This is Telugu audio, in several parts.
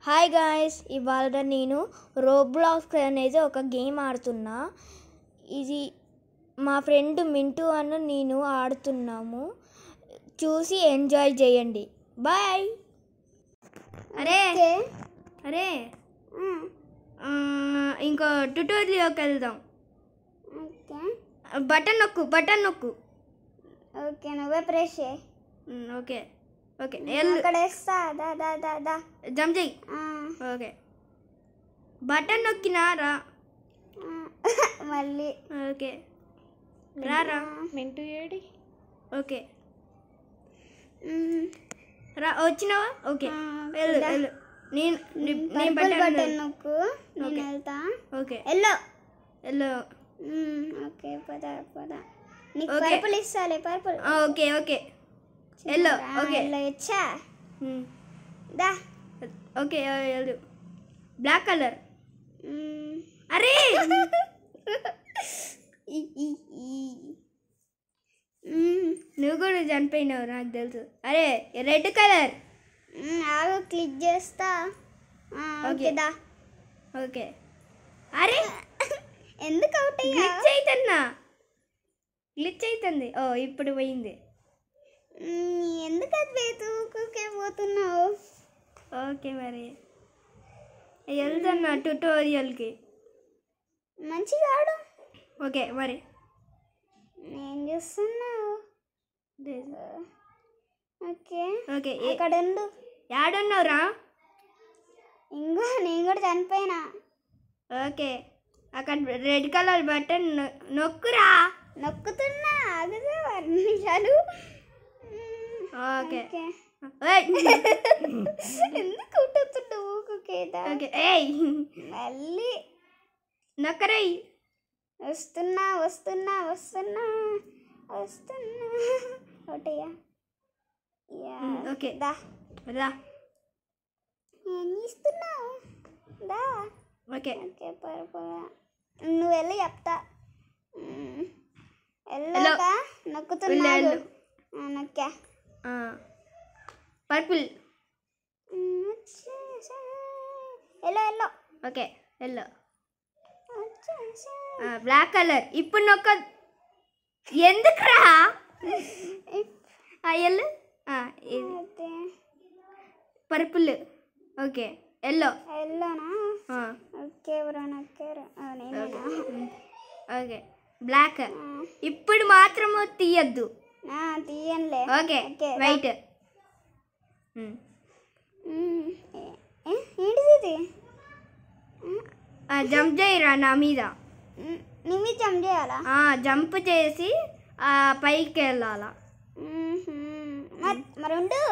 హాయ్ గాయ్స్, ఇవాళ నేను రోబ్లాక్స్ అనేది ఒక గేమ్ ఆడుతున్నా. ఇది మా ఫ్రెండ్ మింటూ అను నేను ఆడుతున్నాము. చూసి ఎంజాయ్ చేయండి. బాయ్. అరే అరే ఇంకో ట్యుటోరియల్కి వెళ్దాం. బటన్ నొక్కు. ఓకే, నువ్వే ప్రెస్ చేయి. ఓకే ఓకే, అక్కడ వేస్తా. దా జంప్ చెయ్యి. ఓకే, బటన్ నొక్కినా రా. మళ్ళీ ఓకే, రా మింటూ ఏడి. ఓకే, రా వచ్చినావా? ఓకే, వెళ్ళు. నేను బటన్ నొక్కు, నేను వెళ్తా. Okay, yellow. ఓకే, పద. నీకు పర్పుల్ ఇస్తాలే, purple. Okay okay, yellow. Okay, yellow ఇచ్చా. దా. ఓకే, వెళ్ళు. Black colour. అరే నువ్వు కూడా చనిపోయినావు, నాకు తెలుసు. అరే రెడ్ కలర్. ఆగు, క్లిక్ చేస్తా. ఓకే, దా. ఓకే, అరే ఎందుకు అవుట్ అయ్యా? గ్లిచ్ అవుతుంది. ఓ, ఇప్పుడు పోయింది. ఎందుకు అది ఊకే పోతున్నావు? ఓకే, మరి వెళ్తున్నా ట్యుటోరియల్కి. మంచిగా ఆడు. ఓకే, మరి ఏం చేస్తున్నావు? ఓకే ఓకే, అక్కడ ఉండు. యాడున్నావురా? ఇంకో నేను కూడా చనిపోయినా. ఓకే, అక్కడ రెడ్ కలర్ బటన్ నొక్కురా. నొక్కుతున్నా, ఆగుదే 2 నిమిషాలు. ఓకే, ఎందుకు కొట్టుతున్నావు? ఓకే, మళ్ళీ నొక్కరై. వస్తున్నా. ఒకటయ్యా. ఓకే, దా. ఏం చేస్తున్నావు? దా. ఓకే ఓకే, నువ్వు వెళ్ళి చెప్తా. వెళ్ళాక నొక్కుతున్నాడు. నొక్కా. Purple. Yellow. Okay, yellow. Black colour. ఇప్పుడు నొక్క. ఎందుకురా? ఎల్లో. పర్పుల్. ఓకే, ఎల్లోనా? ఓకే, ఎవరో నొక్కారు. Okay, black. ఇప్పుడు మాత్రము తీయద్దు. తీయనులే. Okay, right. ఏంటిది? జంప్ చేయరా నా మీద. నీ మీద జంప్ చేయాలా? జంప్ చేసి పైకి వెళ్ళాలా? మరి ఉండు,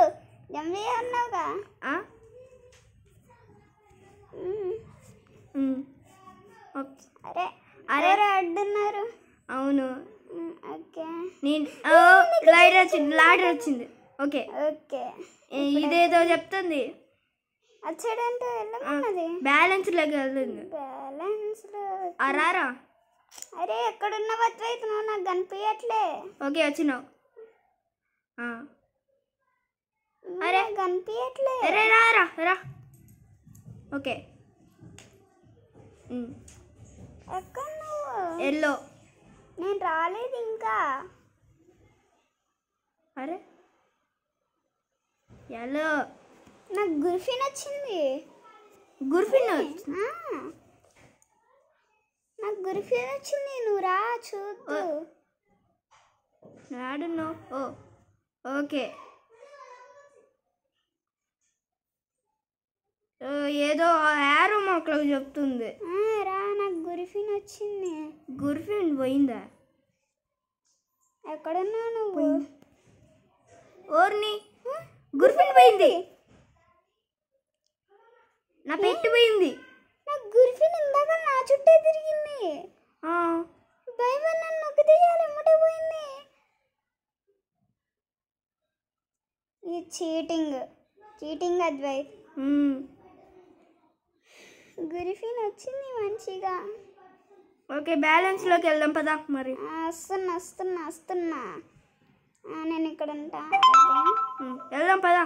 జంప్ చేయన్నావుగా. అరే అడ్డున్నారు. అవును. ఓకే, లాడర్ వచ్చింది. ఓకే, ఇదేదో చెప్తుంది. వచ్చాడంటే వెళ్ళమన్నది. బ్యాలెన్స్ లోకి వెళ్తుంది. రారా. అరే ఎక్కడున్న అద్వైత్, నువ్వు నాకు కనిపించట్లే. ఓకే, వచ్చినావు. అరే కనిపించట్లే. అరే రా. ఓకే, ఎక్కడ నువ్వు? ఎల్లో. నేను రాలేదు ఇంకా. అరే ఎల్లో. నాకు గుర్ఫిన్ వచ్చింది. నాకు గుర్ఫిన్ వచ్చింది. నువ్వు రా, చూద్దు. నాడున్నావు. ఓకే, ఏదో యారో మొక్కలకు చెప్తుంది. రా, నాకు గుర్ఫిన్ వచ్చింది. గుర్ఫిన్ పోయిందా? ఎక్కడున్నా నువ్వు? ఓర్ని, గుర్ఫిన్ పోయింది. నా పెట్టి పోయింది. నాకు గుర్ఫిన్ ఇందాక నా చుట్టే తిరిగింది. భయపడి నన్ను ఒక తీయాలి, ఎమ్మటే పోయింది. ఇది చీటింగ్ అద్వైత్. గుర్ఫిన్ వచ్చింది మంచిగా. ఓకే, బ్యాలెన్స్ లోకి వెళ్దాం పదా. మరి వస్తున్నా. నేను ఇక్కడ ఉంటా. వెళ్దాం పదా.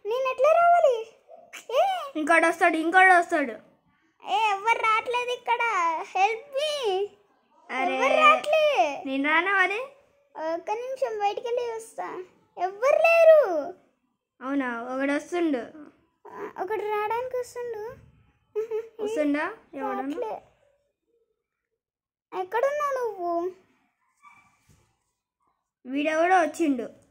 నేను ఎట్లా రావాలి? ఏ ఇంకోటి వస్తాడు ఎవరు రావట్లేదు ఇక్కడ. Help me. అరే రావట్లే. నేను రానా మరి? ఒక్క నిమిషం బయటికి వెళ్ళి వస్తా. ఎవ్వరు లేరు. అవునా? ఒకడు వస్తుండు. ఒకడు రావడానికి వస్తుండా? ఎవడన్నా? ఎక్కడున్నావు నువ్వు? వీడెవడో వచ్చిండు.